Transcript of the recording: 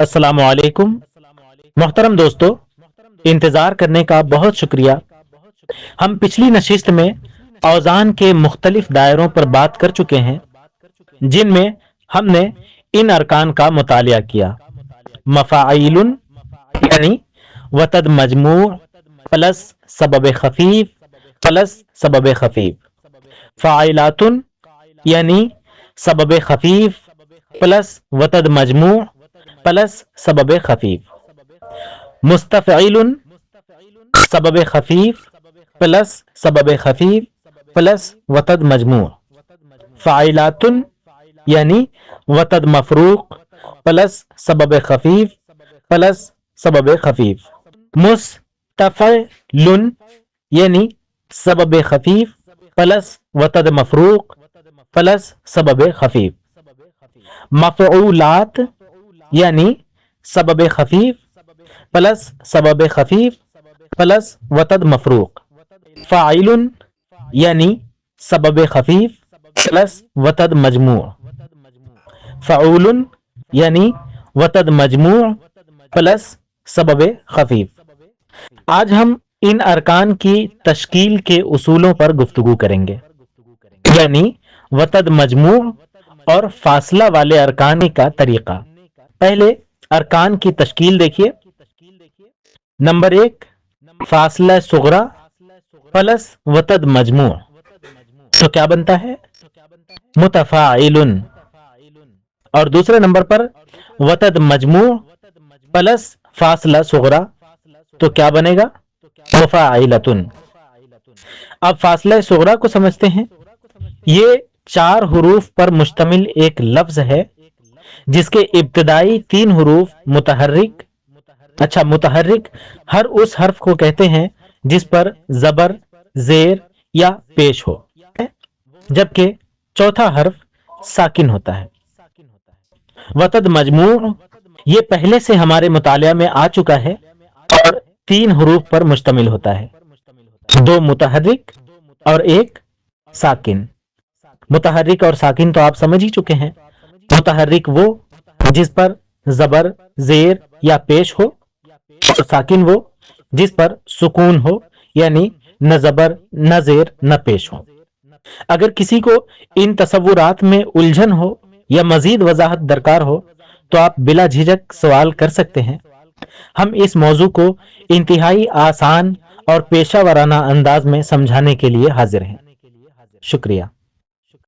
السلام علیکم محترم دوستو، انتظار کرنے کا بہت شکریہ۔ ہم پچھلی نشست میں اوزان کے مختلف دائروں پر بات کر چکے ہیں جن میں ہم نے ان ارکان کا مطالعہ کیا: مفاعیل یعنی وتد مجموع پلس سبب خفیف پلس سبب خفیف، فاعلات یعنی سبب خفیف پلس وتد مجموع پلس سبب خفیف، مستفعل سبب خفیف پلس سبب خفیف پلس وتد مجموع، فاعلات یعنی وتد مفروق پلس سبب خفیف پلس سبب خفیف، مستفعل یعنی سبب خفیف پلس وتد مفروق پلس سبب خفیف، مفعولات یعنی سبب خفیف پلس سبب خفیف پلس وتد مفروق، فاعل یعنی سبب خفیف پلس وتد مجموع، فعول یعنی وتد مجموع پلس سبب خفیف۔ آج ہم ان ارکان کی تشکیل کے اصولوں پر گفتگو کریں گے، یعنی وتد مجموع اور فاصلہ والے ارکان کا طریقہ۔ پہلے ارکان کی تشکیل دیکھیے۔ نمبر 1، فاصلہ صغرا پلس وتد مجموع، تو کیا بنتا ہے؟ متفاعل۔ اور دوسرے نمبر پر وتد مجموع پلس فاصلہ صغرا، تو کیا بنے گا؟ مفاعلۃ۔ اب فاصلہ صغرا کو سمجھتے ہیں۔ یہ 4 حروف پر مشتمل ایک لفظ ہے جس کے ابتدائی 3 حروف متحرک، متحرک ہر اس حرف کو کہتے ہیں جس پر زبر، زیر یا پیش ہو، جبکہ چوتھا حرف ساکن ہوتا ہے۔ وتد مجموع یہ پہلے سے ہمارے مطالعہ میں آ چکا ہے اور 3 حروف پر مشتمل ہوتا ہے، 2 متحرک اور 1 ساکن۔ متحرک اور ساکن تو آپ سمجھ ہی چکے ہیں۔ متحرک وہ جس پر زبر، زیر یا پیش ہو، اور ساکن وہ جس پر سکون ہو، یعنی نہ زبر نہ زیر نہ پیش ہو۔ اگر کسی کو ان تصورات میں الجھن ہو یا مزید وضاحت درکار ہو تو آپ بلا جھجک سوال کر سکتے ہیں۔ ہم اس موضوع کو انتہائی آسان اور پیشہ ورانہ انداز میں سمجھانے کے لیے حاضر ہیں۔ شکریہ۔